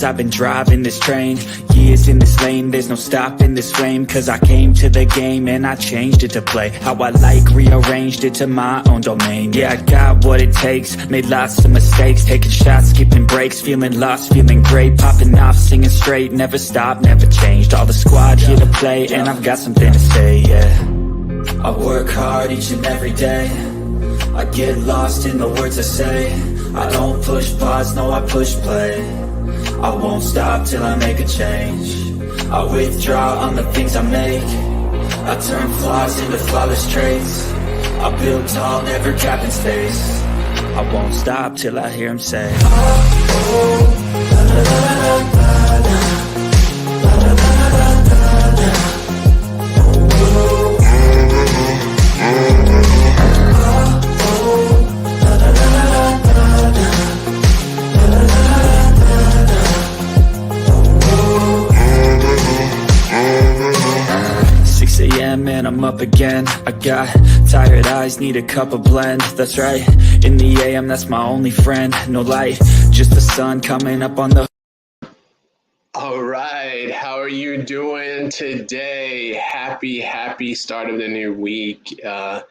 years I've been driving this train, years in this lane, there's no stopping this flame. Cause I came to the game and I changed it to play how I like, rearranged it to my own domain. Yeah, I got what it takes, made lots of mistakes, taking shots, skipping breaks, feeling lost, feeling great, popping off, singing straight, never stopped, never changed. All the squad here to play and I've got something to say, yeah. I work hard each and every day, I get lost in the words I say. I don't push pause, no I push play. I won't stop till I make a change. I withdraw on the things I make. I turn flaws into flawless traits. I build tall, never capping space. I won't stop till I hear him say, oh, oh, la, la, la, la, la, la. And I'm up again. I got tired eyes, need a cup of blend. That's right, in the AM, that's my only friend. No light, just the sun coming up on the... All right, how are you doing today? Happy start of the new week. I'm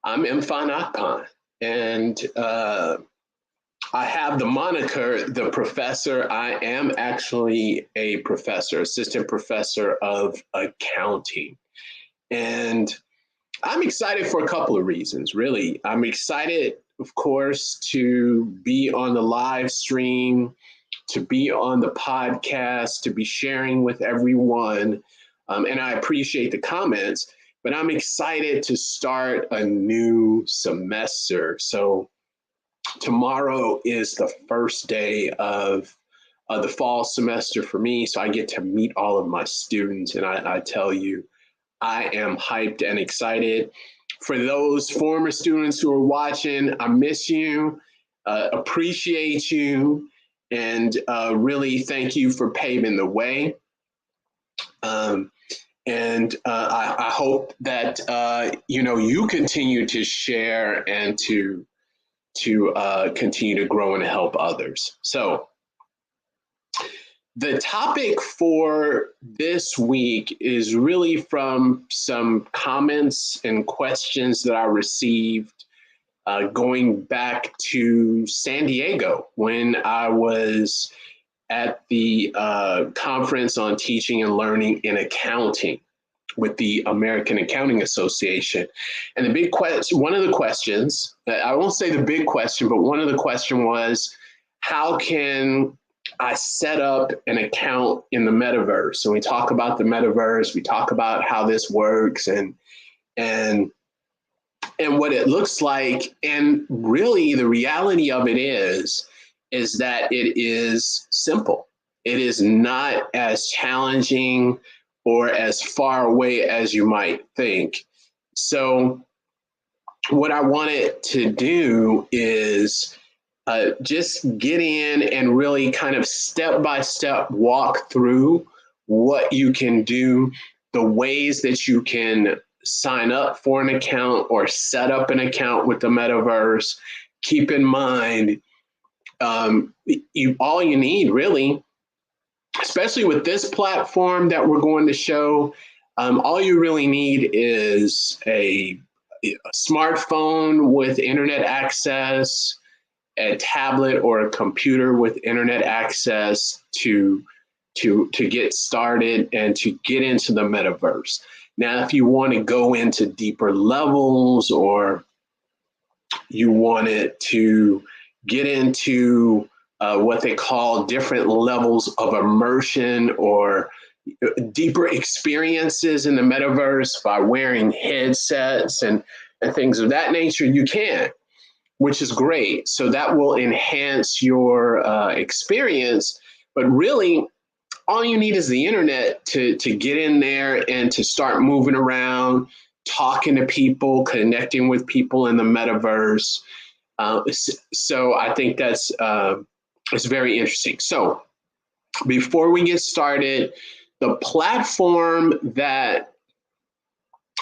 Mfon Akpan, and I have the moniker, the professor. I am actually a professor, assistant professor of accounting. And I'm excited for a couple of reasons, really. I'm excited, of course, to be on the live stream, to be on the podcast, to be sharing with everyone. And I appreciate the comments, but I'm excited to start a new semester. So tomorrow is the first day of the fall semester for me. So I get to meet all of my students, and I tell you, I am hyped and excited. For those former students who are watching, I miss you, appreciate you, and really thank you for paving the way. I hope that you continue to share and to continue to grow and help others. So the topic for this week is really from some comments and questions that I received going back to San Diego when I was at the conference on teaching and learning in accounting with the American Accounting Association. And the big question, one of the questions, I won't say the big question, but one of the question was, how can I set up an account in the metaverse? And we talk about the metaverse, we talk about how this works and what it looks like. And really the reality of it is that it is simple. It is not as challenging or as far away as you might think. So what I wanted to do is just get in and really kind of step-by-step walk through what you can do, the ways that you can sign up for an account or set up an account with the metaverse. Keep in mind, all you need really, especially with this platform that we're going to show, all you really need is a smartphone with internet access, a tablet or a computer with internet access to get started and to get into the metaverse. Now, if you want to go into deeper levels, or you wanted to get into what they call different levels of immersion or deeper experiences in the metaverse by wearing headsets and things of that nature, you can, which is great. So that will enhance your experience. But really, all you need is the internet to get in there and to start moving around, talking to people, connecting with people in the metaverse. So I think that's it's very interesting. So before we get started, the platform that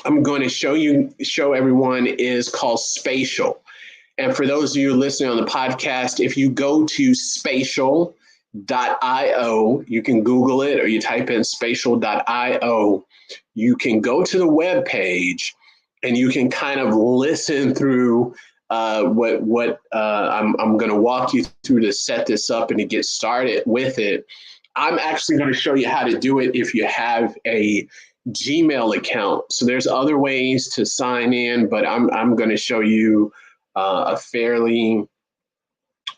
I'm going to show everyone is called Spatial. And for those of you listening on the podcast, if you go to Spatial, You can Google it, or you type in spatial.io. You can go to the web page and you can kind of listen through what I'm going to walk you through to set this up and to get started with it. I'm actually going to show you how to do it if you have a Gmail account. So there's other ways to sign in, but I'm going to show you a fairly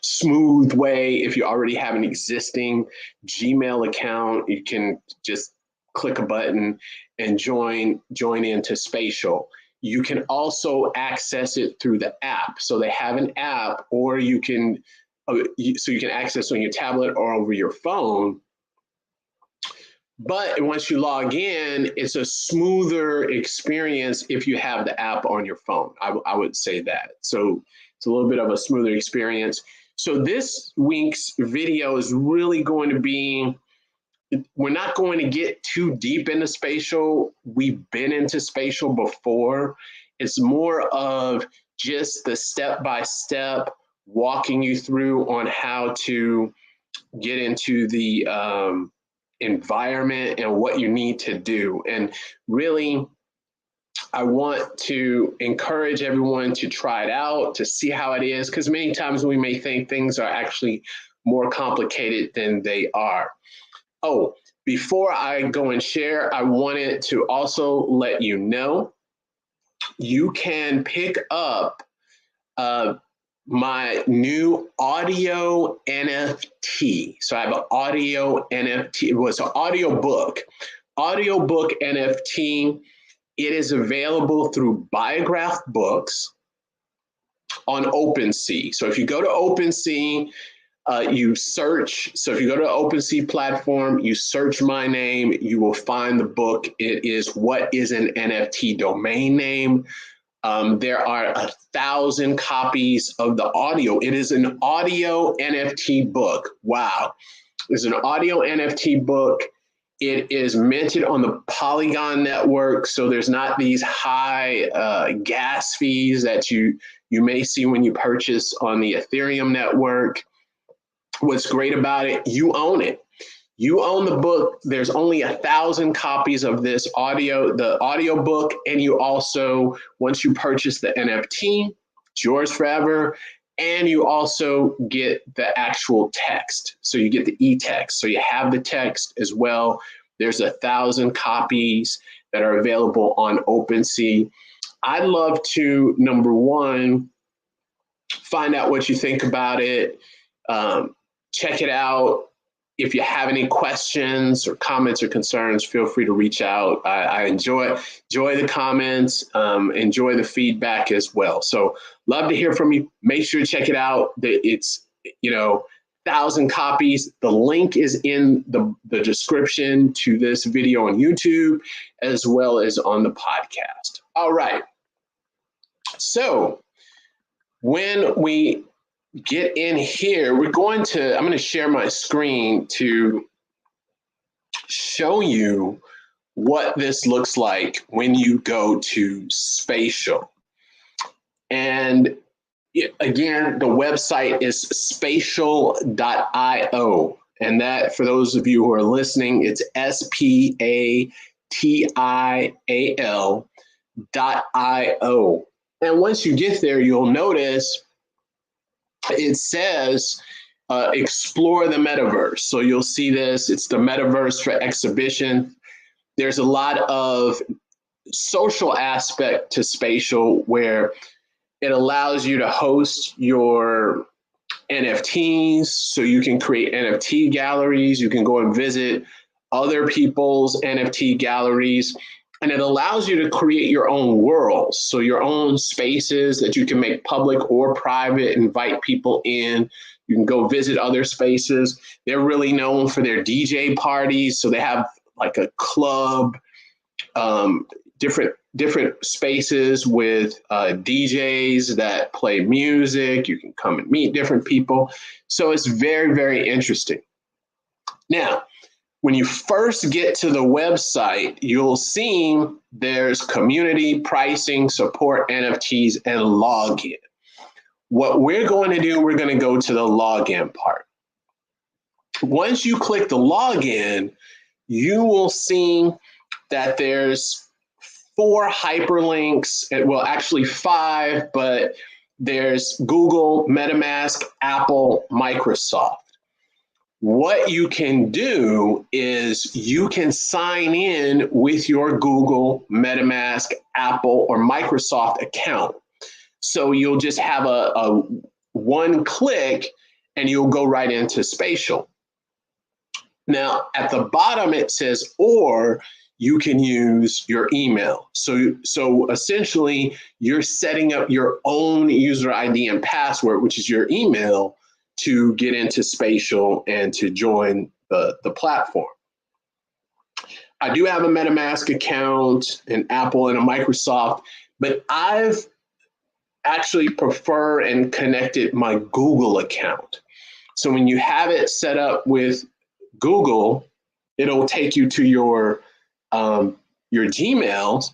smooth way. If you already have an existing Gmail account, you can just click a button and join into Spatial. You can also access it through the app. So they have an app, or you can access on your tablet or over your phone. But once you log in, it's a smoother experience if you have the app on your phone. I would say that. So it's a little bit of a smoother experience. So this week's video is really going to be, we're not going to get too deep into Spatial. We've been into Spatial before. It's more of just the step-by-step walking you through on how to get into the environment and what you need to do. And really, I want to encourage everyone to try it out, to see how it is, because many times we may think things are actually more complicated than they are. Oh, before I go and share, I wanted to also let you know you can pick up my new audio NFT. So I have an audio NFT. It was an audiobook NFT. It is available through Biograph Books on OpenSea. So if you go to OpenSea, you search. So if you go to the OpenSea platform, you search my name, you will find the book. It is What is an NFT Domain Name? There are 1,000 copies of the audio. It is an audio NFT book. Wow. It's an audio NFT book. It is minted on the Polygon network. So there's not these high gas fees that you may see when you purchase on the Ethereum network. What's great about it, you own it. You own the book. There's only 1,000 copies of this the audio book. And you also, once you purchase the NFT, it's yours forever. And you also get the actual text. So you get the e-text. So you have the text as well. There's 1,000 copies that are available on OpenSea. I'd love to, number one, find out what you think about it. Check it out. If you have any questions or comments or concerns, feel free to reach out. I enjoy the comments, enjoy the feedback as well. So love to hear from you. Make sure to check it out. It's, 1,000 copies. The link is in the description to this video on YouTube, as well as on the podcast. All right. So when we get in here, I'm going to share my screen to show you what this looks like when you go to Spatial. And again, the website is spatial.io. And that, for those of you who are listening, it's SPATIAL.io. And once you get there, you'll notice it says explore the metaverse. So you'll see this. It's the metaverse for exhibition. There's a lot of social aspect to Spatial where it allows you to host your NFTs. So you can create NFT galleries. You can go and visit other people's NFT galleries. And it allows you to create your own worlds. So your own spaces that you can make public or private, invite people in. You can go visit other spaces. They're really known for their DJ parties. So they have like a club, different spaces with DJs that play music. You can come and meet different people. So it's very, very interesting. Now, when you first get to the website, you'll see there's community, pricing, support, NFTs, and login. What we're going to do, we're going to go to the login part. Once you click the login, you will see that there's 4 hyperlinks, well, actually 5, but there's Google, MetaMask, Apple, Microsoft. What you can do is you can sign in with your Google, MetaMask, Apple, or Microsoft account. So you'll just have a one click and you'll go right into Spatial. Now, at the bottom, it says, or you can use your email. So essentially, you're setting up your own user ID and password, which is your email, to get into Spatial and to join the platform. I do have a MetaMask account, an Apple and a Microsoft, but I've actually prefer and connected my Google account. So when you have it set up with Google, it'll take you to your Gmails,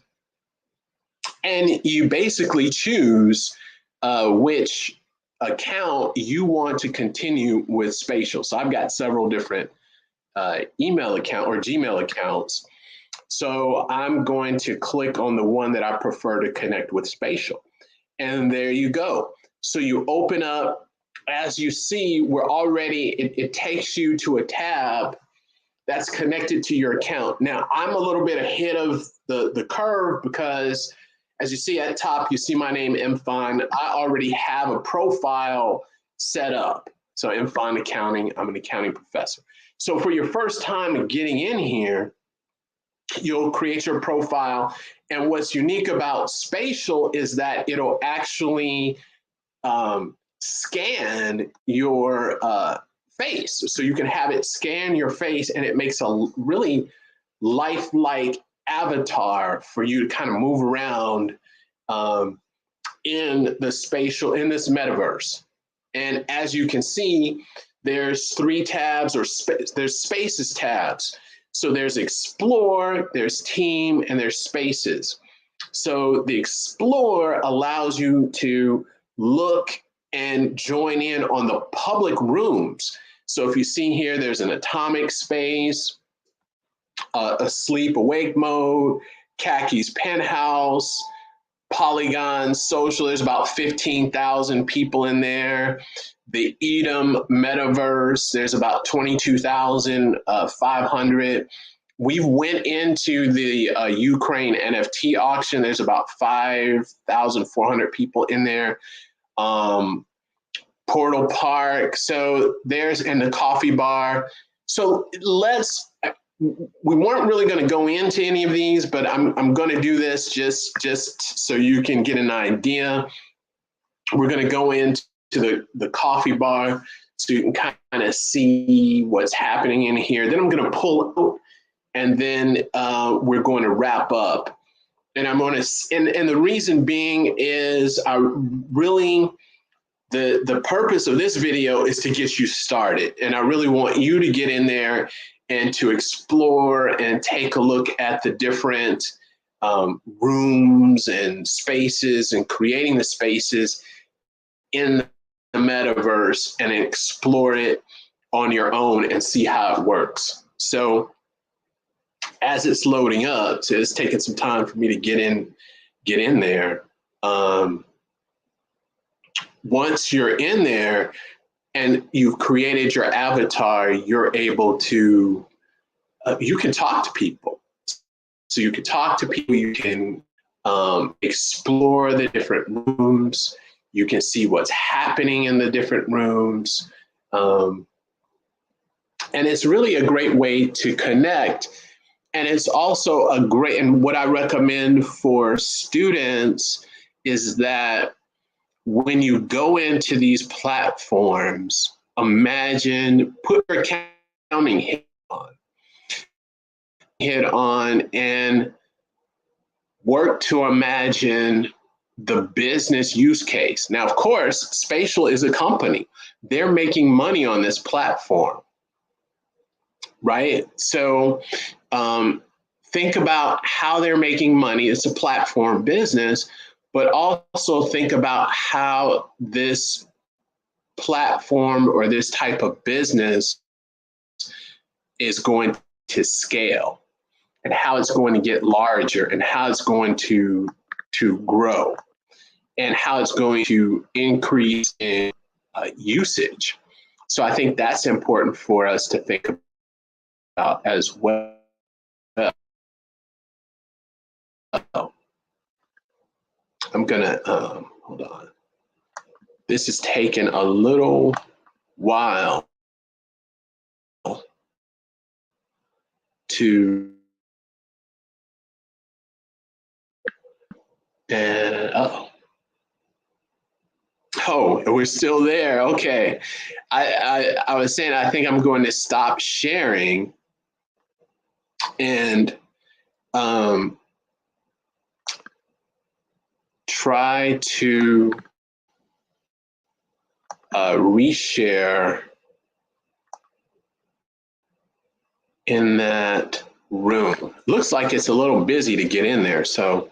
and you basically choose which account you want to continue with Spatial. So I've got several different email account or Gmail accounts. So I'm going to click on the one that I prefer to connect with Spatial. And there you go. So you open up, as you see, we're already, it takes you to a tab that's connected to your account. Now, I'm a little bit ahead of the curve because as you see at top, you see my name, Mfon. I already have a profile set up. So Mfon Accounting, I'm an accounting professor. So for your first time getting in here, you'll create your profile. And what's unique about Spatial is that it'll actually scan your face. So you can have it scan your face, and it makes a really lifelike avatar for you to kind of move around in the Spatial, in this metaverse. And as you can see, there's 3 tabs, or there's spaces tabs. So there's Explore, there's Team, and there's Spaces. So the Explore allows you to look and join in on the public rooms. So if you see here, there's an atomic space, a sleep awake mode, Kaki's penthouse, Polygon social. There's about 15,000 people in there. The Edom Metaverse, there's about 22,500. We went into the Ukraine NFT auction. There's about 5,400 people in there. Portal Park. So there's, in the coffee bar. So we weren't really going to go into any of these, but I'm going to do this just so you can get an idea. We're going to go into the coffee bar so you can kind of see what's happening in here. Then I'm going to pull out, and then we're going to wrap up. And I'm going to, and the reason being is the purpose of this video is to get you started. And I really want you to get in there and to explore and take a look at the different rooms and spaces, and creating the spaces in the metaverse, and explore it on your own and see how it works. So as it's loading up, so it's taking some time for me to get in there. Once you're in there and you've created your avatar, you're able to, you can talk to people. So you can talk to people, you can explore the different rooms, you can see what's happening in the different rooms. And it's really a great way to connect. And it's also a great, and what I recommend for students is that when you go into these platforms, imagine, put your accounting head on and work to imagine the business use case. Now, of course, Spatial is a company. They're making money on this platform, right? So think about how they're making money. It's a platform business, but also think about how this platform or this type of business is going to scale, and how it's going to get larger, and how it's going to grow, and how it's going to increase in usage. So I think that's important for us to think about as well. I'm gonna hold on. This is taking a little while to, and oh, we're still there. Okay. I was saying, I think I'm going to stop sharing and try to reshare in that room. Looks like it's a little busy to get in there, so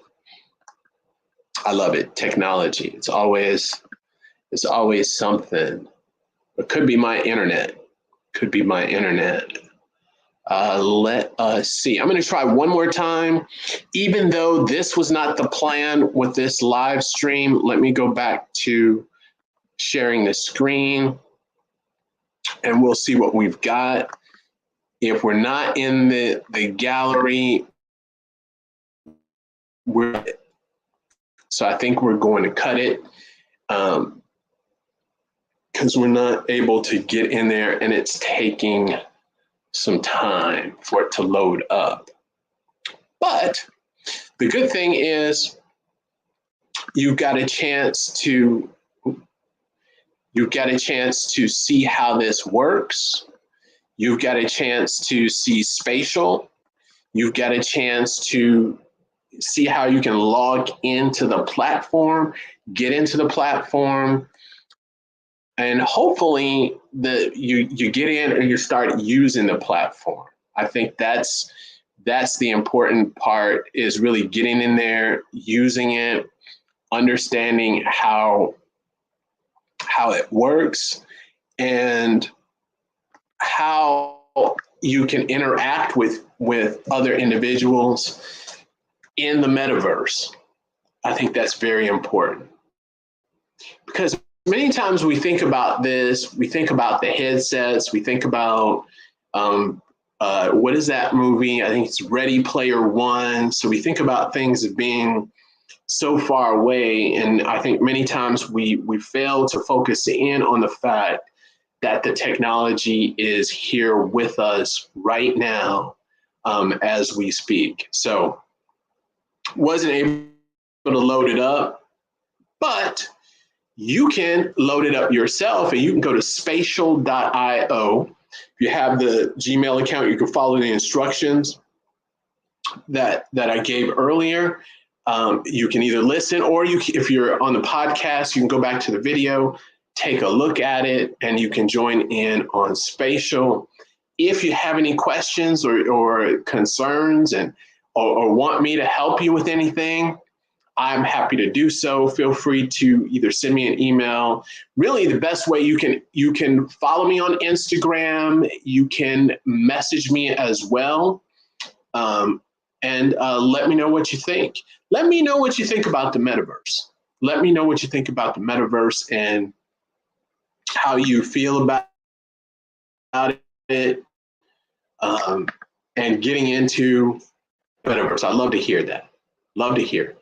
I love it. Technology. It's always something. It could be my internet. Could be my internet. Let us see. I'm going to try one more time. Even though this was not the plan with this live stream, let me go back to sharing the screen and we'll see what we've got. If we're not in the gallery, so I think we're going to cut it because we're not able to get in there and it's taking some time for it to load up. But the good thing is you've got a chance to see how this works. You've got a chance to see Spatial. You've got a chance to see how you can log into the platform, get into the platform, and hopefully you get in and you start using the platform. I think that's the important part, is really getting in there, using it, understanding how it works, and how you can interact with other individuals in the metaverse. I think that's very important, because many times we think about this, we think about the headsets, we think about, what is that movie? I think it's Ready Player One. So we think about things as being so far away. And I think many times we fail to focus in on the fact that the technology is here with us right now as we speak. So wasn't able to load it up, but you can load it up yourself, and you can go to spatial.io. If you have the Gmail account, you can follow the instructions that I gave earlier. You can either listen, or if you're on the podcast, you can go back to the video, take a look at it, and you can join in on Spatial. If you have any questions or concerns or want me to help you with anything, I'm happy to do so. Feel free to either send me an email. Really, the best way, you can follow me on Instagram. You can message me as well, and let me know what you think. Let me know what you think about the metaverse. Let me know what you think about the metaverse and how you feel about it, and getting into metaverse. I'd love to hear that. Love to hear it.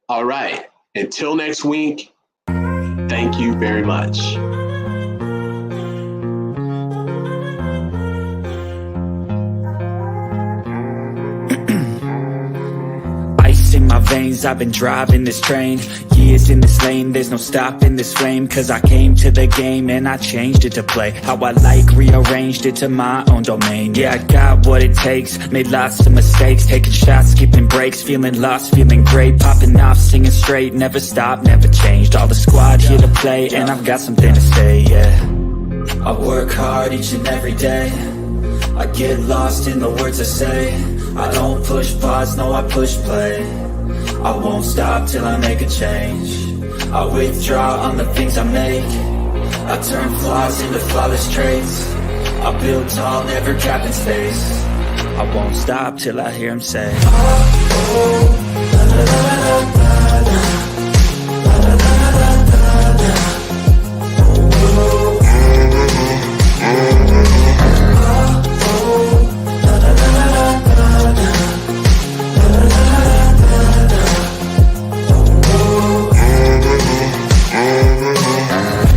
All right, until next week, thank you very much. Ice in my veins, I've been driving this train. Years in this lane, there's no stopping this flame. Cause I came to the game and I changed it to play how I like, rearranged it to my own domain. Yeah, I got what it takes, made lots of mistakes, taking shots, skipping breaks, feeling lost, feeling great, popping off, singing straight, never stopped, never changed. All the squad here to play, and I've got something to say, yeah. I work hard each and every day, I get lost in the words I say. I don't push pause, no, I push play. I won't stop till I make a change. I withdraw on the things I make. I turn flaws into flawless traits. I build tall, never capping space. I won't stop till I hear him say,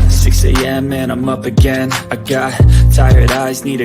6 a.m. and I'm up again. I got tired eyes, need a